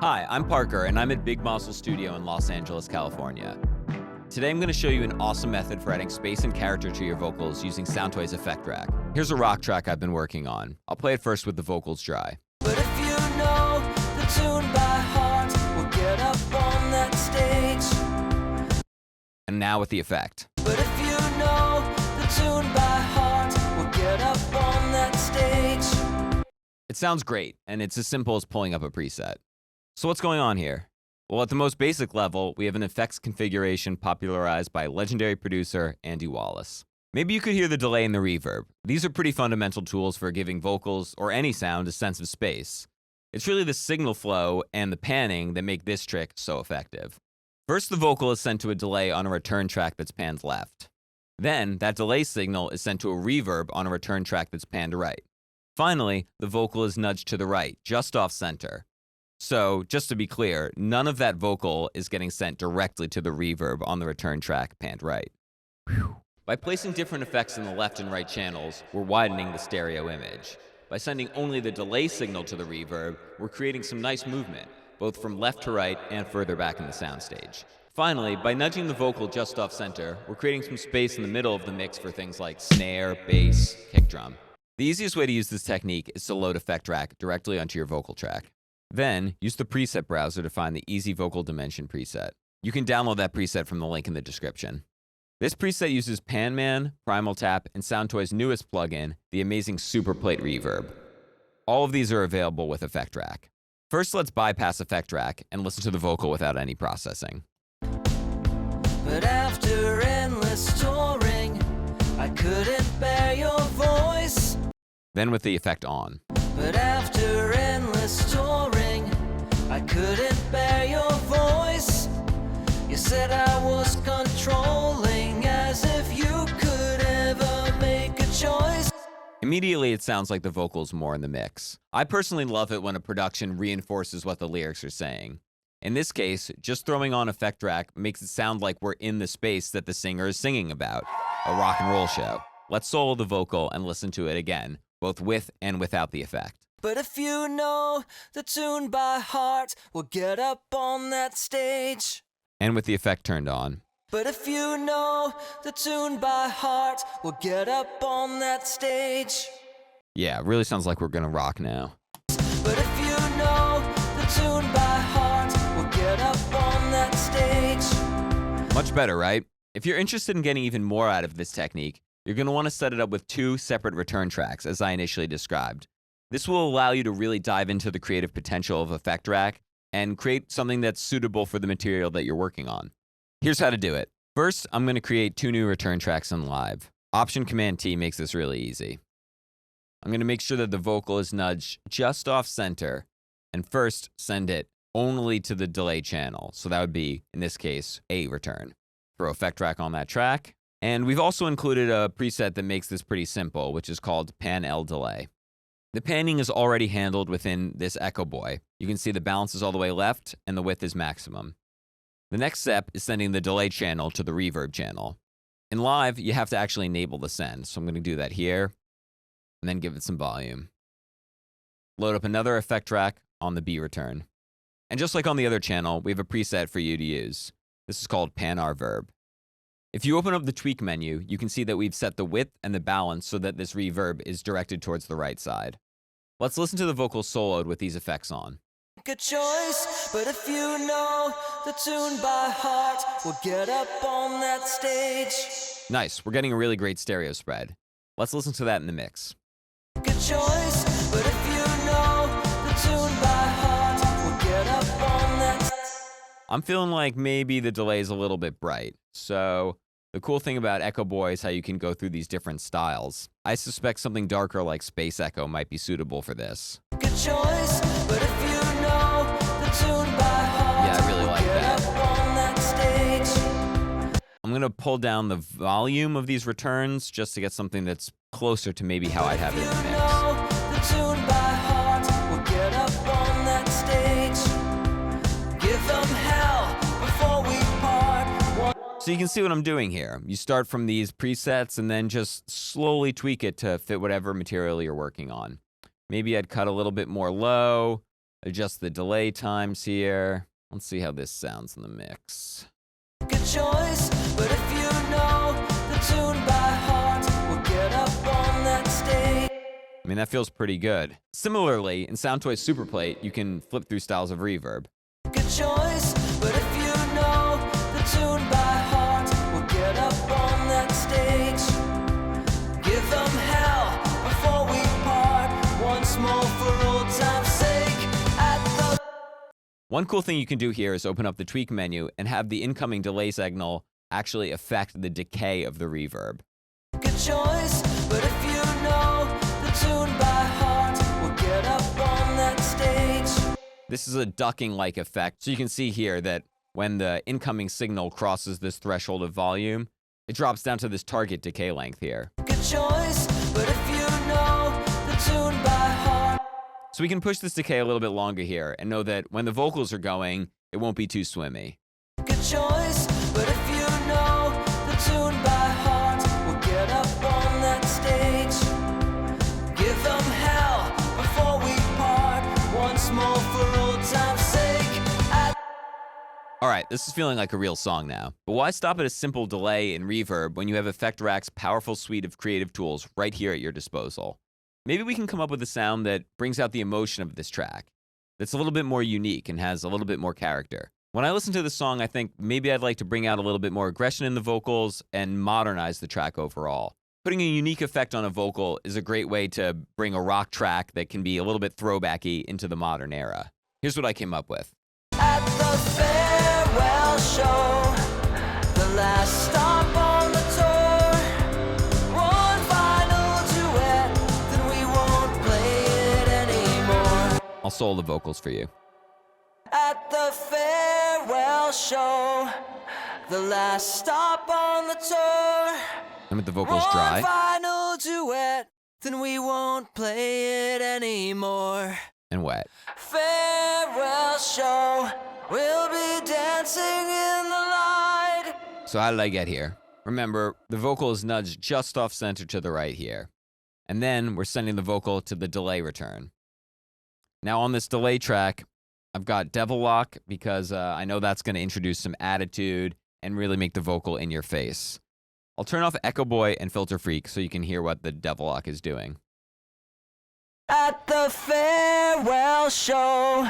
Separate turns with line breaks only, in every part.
Hi, I'm Parker, and I'm at Big Muscle Studio in Los Angeles, California. Today I'm going to show you an awesome method for adding space and character to your vocals using Soundtoys Effect Rack. Here's a rock track I've been working on. I'll play it first with the vocals dry.
But if you know the tune by heart, we'll get up on that stage.
And now with the effect.
But if you know the tune by heart, we'll get up on that stage.
It sounds great, and it's as simple as pulling up a preset. So what's going on here? Well, at the most basic level, we have an effects configuration popularized by legendary producer Andy Wallace. Maybe you could hear the delay and the reverb. These are pretty fundamental tools for giving vocals, or any sound, a sense of space. It's really the signal flow and the panning that make this trick so effective. First, the vocal is sent to a delay on a return track that's panned left. Then, that delay signal is sent to a reverb on a return track that's panned right. Finally, the vocal is nudged to the right, just off center. So, just to be clear, none of that vocal is getting sent directly to the reverb on the return track panned right. Whew. By placing different effects in the left and right channels, we're widening the stereo image. By sending only the delay signal to the reverb, we're creating some nice movement, both from left to right and further back in the soundstage. Finally, by nudging the vocal just off center, we're creating some space in the middle of the mix for things like snare, bass, kick drum. The easiest way to use this technique is to load Effect Rack directly onto your vocal track. Then, use the preset browser to find the Easy Vocal Dimension preset. You can download that preset from the link in the description. This preset uses Panman, Primal Tap, and Soundtoys' newest plugin, the amazing Superplate Reverb. All of these are available with Effect Rack. First, let's bypass Effect Rack and listen to the vocal without any processing.
But after endless touring, I couldn't bear your voice.
Then with the effect on.
But after endless touring, I couldn't bear your voice. You said I was controlling, as if you could ever make a choice.
Immediately, it sounds like the vocal's more in the mix. I personally love it when a production reinforces what the lyrics are saying. In this case, just throwing on Effect Rack makes it sound like we're in the space that the singer is singing about, a rock and roll show. Let's solo the vocal and listen to it again, both with and without the effect.
But if you know the tune by heart, we'll get up on that stage.
And with the effect turned on.
But if you know the tune by heart, we'll get up on that stage.
Yeah, it really sounds like we're gonna rock now.
But if you know the tune by heart, we'll get up on that stage.
Much better, right? If you're interested in getting even more out of this technique, you're gonna want to set it up with two separate return tracks, as I initially described. This will allow you to really dive into the creative potential of Effect Rack and create something that's suitable for the material that you're working on. Here's how to do it. First, I'm going to create two new return tracks in Live. Option-Command-T makes this really easy. I'm going to make sure that the vocal is nudged just off center, and first send it only to the delay channel. So that would be, in this case, a return. Throw Effect Rack on that track. And we've also included a preset that makes this pretty simple, which is called Pan L Delay. The panning is already handled within this Echo Boy. You can see the balance is all the way left and the width is maximum. The next step is sending the delay channel to the reverb channel. In Live, you have to actually enable the send, so I'm going to do that here, and then give it some volume. Load up another effect track on the B return. And just like on the other channel, we have a preset for you to use. This is called Pan R Verb. If you open up the tweak menu, you can see that we've set the width and the balance so that this reverb is directed towards the right side. Let's listen to the vocal soloed with these effects on.
Good choice, but if you know the tune by heart, we'll get up on that stage.
Nice, we're getting a really great stereo spread. Let's listen to that in the mix.
Good choice, but if you know the tune by heart, we'll get up on that.
I'm feeling like maybe the delay is a little bit bright. So the cool thing about Echo Boy is how you can go through these different styles. I suspect something darker like Space Echo might be suitable for this.
Good choice, but if you know the tune by heart,
yeah, I really like
we'll get
that.
up on that stage.
I'm going to pull down the volume of these returns just to get something that's closer to maybe how I'd have it in the mix.
Know the tune by heart, we'll get up on that stage. Give them hell before we part.
So you can see what I'm doing here. You start from these presets and then just slowly tweak it to fit whatever material you're working on. Maybe I'd cut a little bit more low, Adjust the delay times here. Let's see how this sounds in the mix.
Good choice, but if you know the tune by heart, we'll get up on that stage.
I mean, that feels pretty good. Similarly, in Soundtoys Superplate, you can flip through styles of reverb.
Good choice, but if you know the tune by heart, we'll get up on that stage. Give them hell before we part, once more for old time's sake. At the
One cool thing you can do here is open up the tweak menu and have the incoming delay signal actually affect the decay of the reverb.
good choice, but if you know the tune by heart, we'll get up on that stage.
This is a ducking-like effect, so you can see here that when the incoming signal crosses this threshold of volume, it drops down to this target decay length here.
Good choice, but if you know the tune by heart.
So we can push this decay a little bit longer here and know that when the vocals are going, it won't be too swimmy.
Good choice, but if you know the tune by heart, we'll get up on that stage. Give them hell before we part, once more for old time's sake.
All right, this is feeling like a real song now. But why stop at a simple delay and reverb when you have Effect Rack's powerful suite of creative tools right here at your disposal? Maybe we can come up with a sound that brings out the emotion of this track, that's a little bit more unique and has a little bit more character. When I listen to this song, I think maybe I'd like to bring out a little bit more aggression in the vocals and modernize the track overall. Putting a unique effect on a vocal is a great way to bring a rock track that can be a little bit throwbacky into the modern era. Here's what I came up with.
At the farewell show, the last stop on the tour, one final duet, then we won't play it anymore.
I'll solo the vocals for you.
At the farewell show, the last stop on the tour,
And with the vocals
one
dry.
final duet, then we won't play it anymore.
And wet.
Farewell show, we'll be dancing in the light.
So how did I get here? Remember, the vocal is nudged just off center to the right here. And then we're sending the vocal to the delay return. Now on this delay track, I've got Devil Lock because I know that's going to introduce some attitude and really make the vocal in your face. I'll turn off Echo Boy and Filter Freak so you can hear what the Devil Lock is doing.
At the farewell show,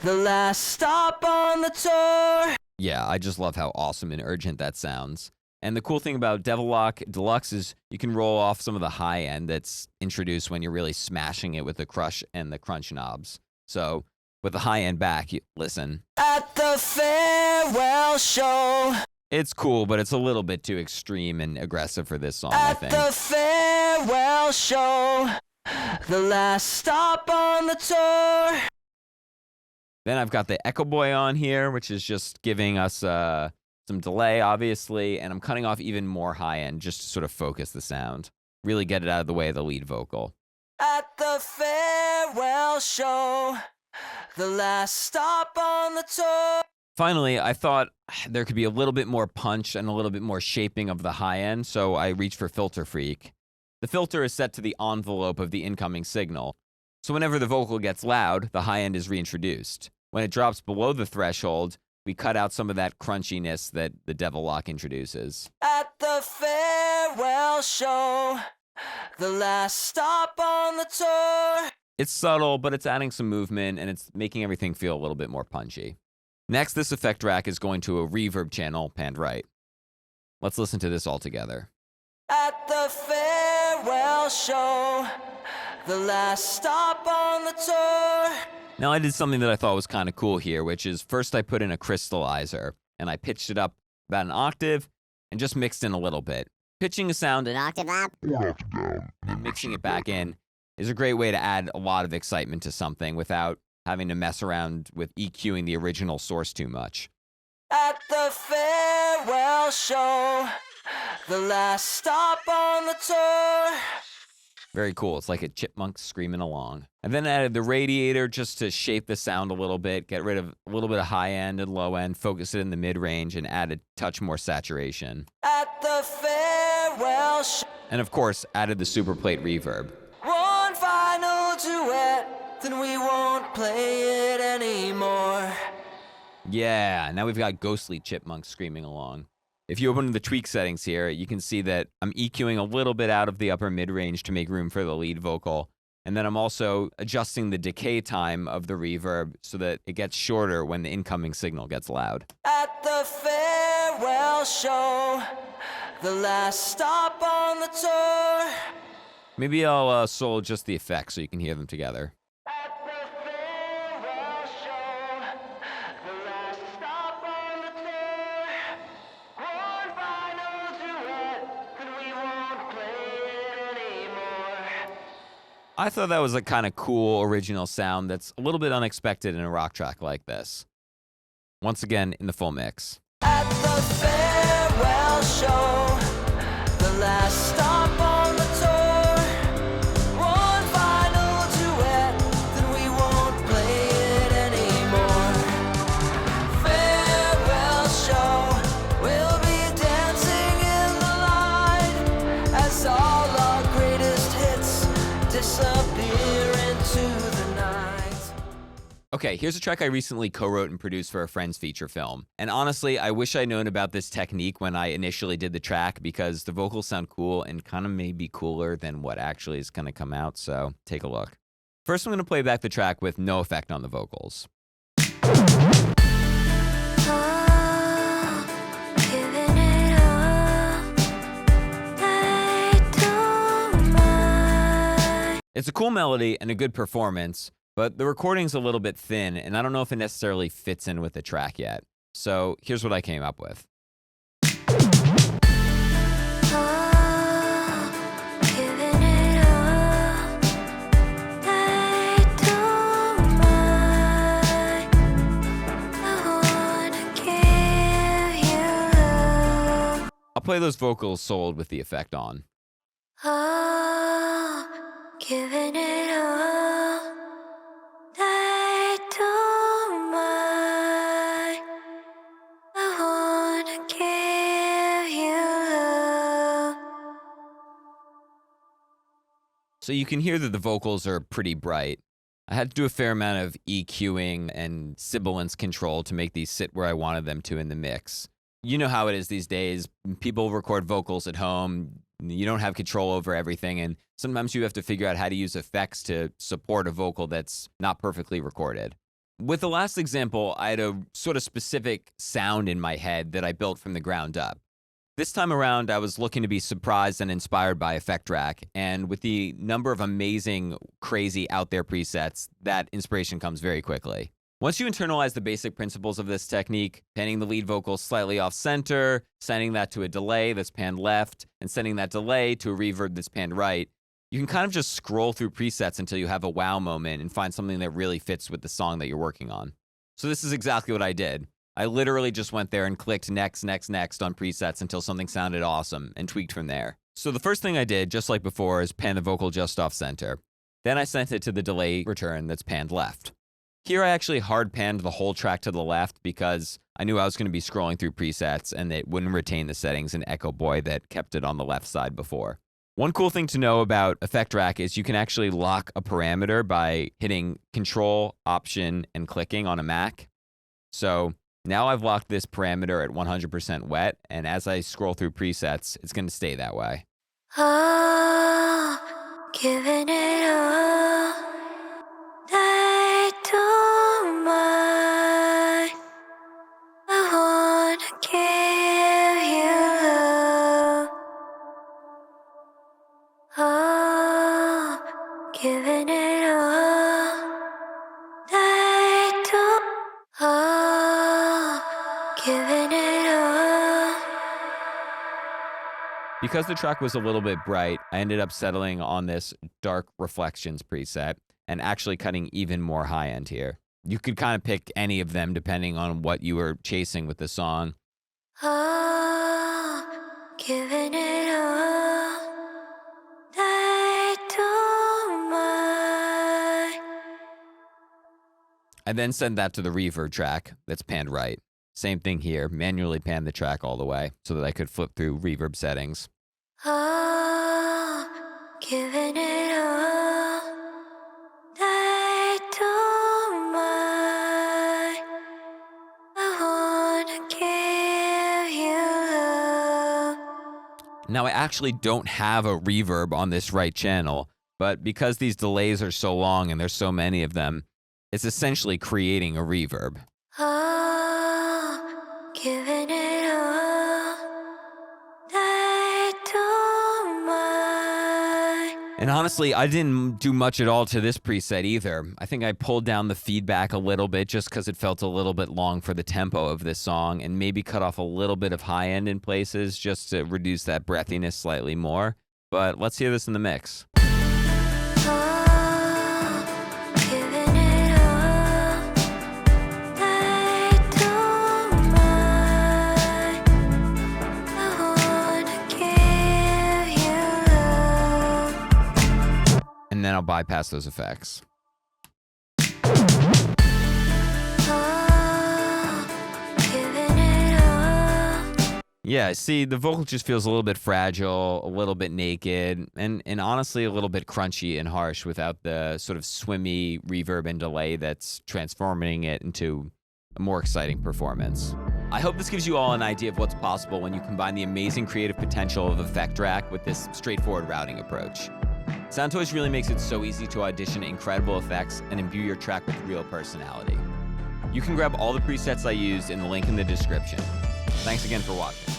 the last stop on the tour.
Yeah, I just love how awesome and urgent that sounds. And the cool thing about Devil Lock Deluxe is you can roll off some of the high end that's introduced when you're really smashing it with the crush and the crunch knobs. So with the high end back, listen.
At the farewell show.
It's cool, but it's a little bit too extreme and aggressive for this song, I
At
think.
the farewell show, the last stop on the tour.
Then I've got the Echo Boy on here, which is just giving us some delay, obviously, and I'm cutting off even more high end just to sort of focus the sound. Really get it out of the way of the lead vocal.
At the farewell show, the last stop on the tour.
Finally, I thought there could be a little bit more punch and a little bit more shaping of the high end, so I reached for Filter Freak. The filter is set to the envelope of the incoming signal, so whenever the vocal gets loud, the high end is reintroduced. When it drops below the threshold, we cut out some of that crunchiness that the Devil Lock introduces.
At the farewell show, the last stop on the tour.
It's subtle, but it's adding some movement, and it's making everything feel a little bit more punchy. Next, this effect rack is going to a reverb channel panned right. Let's listen to this all together.
At the farewell show, the last stop on the tour.
Now, I did something that I thought was kind of cool here, which is first I put in a crystallizer, and I pitched it up about an octave and just mixed in a little bit. Pitching a sound an octave up and mixing it back in is a great way to add a lot of excitement to something without having to mess around with EQing the original source too much.
At the farewell show, the last stop on the tour.
Very cool. It's like a chipmunk screaming along. And then I added the radiator just to shape the sound a little bit, get rid of a little bit of high end and low end, focus it in the mid range, and add a touch more saturation.
At the farewell show.
And of course, added the Superplate reverb.
One final duet, then we won't play
Yeah, now we've got ghostly chipmunks screaming along. If you open the tweak settings here, you can see that I'm EQing a little bit out of the upper mid-range to make room for the lead vocal. And then I'm also adjusting the decay time of the reverb so that it gets shorter when the incoming signal gets loud.
At the farewell show, the last stop on the tour.
Maybe I'll solo just the effects so you can hear them together.
At the farewell show, the last stop on the tour. One final duet, and we won't play it anymore.
I thought that was a kind of cool original sound that's a little bit unexpected in a rock track like this. Once again, in the full mix.
At the farewell show, the last stop on the tour. One final duet, then we won't play it anymore. Farewell show, we'll be dancing in the light as all our greatest hits disappear into the night.
Okay, here's a track I recently co-wrote and produced for a friend's feature film. And honestly, I wish I'd known about this technique when I initially did the track because the vocals sound cool and kind of maybe cooler than what actually is going to come out, so take a look. First, I'm going to play back the track with no effect on the vocals. It's a cool melody and a good performance, but the recording's a little bit thin, and I don't know if it necessarily fits in with the track yet. So here's what I came up with. I'll play those vocals soloed with the effect on.
Giving it all, I don't mind. I wanna give you love.
So you can hear that the vocals are pretty bright. I had to do a fair amount of EQing and sibilance control to make these sit where I wanted them to in the mix. You know how it is these days. People record vocals at home. You don't have control over everything, and sometimes you have to figure out how to use effects to support a vocal that's not perfectly recorded. With the last example, I had a sort of specific sound in my head that I built from the ground up. This time around, I was looking to be surprised and inspired by Effect Rack, and with the number of amazing, crazy, out there presets, that inspiration comes very quickly. Once you internalize the basic principles of this technique, panning the lead vocal slightly off center, sending that to a delay that's panned left, and sending that delay to a reverb that's panned right, you can kind of just scroll through presets until you have a wow moment and find something that really fits with the song that you're working on. So this is exactly what I did. I literally just went there and clicked next, next, next on presets until something sounded awesome and tweaked from there. So the first thing I did, just like before, is pan the vocal just off center. Then I sent it to the delay return that's panned left. Here I actually hard panned the whole track to the left because I knew I was going to be scrolling through presets and it wouldn't retain the settings in Echo Boy that kept it on the left side before. One cool thing to know about Effect Rack is you can actually lock a parameter by hitting Control, Option, and clicking on a Mac. So now I've locked this parameter at 100% wet, and as I scroll through presets, it's going to stay that way.
Oh, giving it all, I don't mind. I wanna give you love. Oh, giving it all, I don't. Oh, giving it all.
Because the track was a little bit bright, I ended up settling on this Dark Reflections preset and actually cutting even more high end here. You could kind of pick any of them depending on what you were chasing with the song.
Oh, giving it all, I don't mind.
I then sent that to the reverb track that's panned right. Same thing here, manually pan the track all the way so that I could flip through reverb settings.
Oh, giving it all, I don't mind. I
Now, I actually don't have a reverb on this right channel, but because these delays are so long and there's so many of them, it's essentially creating a reverb.
Oh, giving it all. They don't mind.
And honestly, I didn't do much at all to this preset either. I think I pulled down the feedback a little bit just because it felt a little bit long for the tempo of this song, and maybe cut off a little bit of high end in places just to reduce that breathiness slightly more. But let's hear this in the mix.
Oh, giving it all. They don't mind. I wanna give you love.
And then I'll bypass those effects.
Oh, giving it all.
Yeah, see, the vocal just feels a little bit fragile, a little bit naked, and honestly a little bit crunchy and harsh without the sort of swimmy reverb and delay that's transforming it into a more exciting performance. I hope this gives you all an idea of what's possible when you combine the amazing creative potential of Effect Rack with this straightforward routing approach. Soundtoys really makes it so easy to audition incredible effects and imbue your track with real personality. You can grab all the presets I used in the link in the description. Thanks again for watching.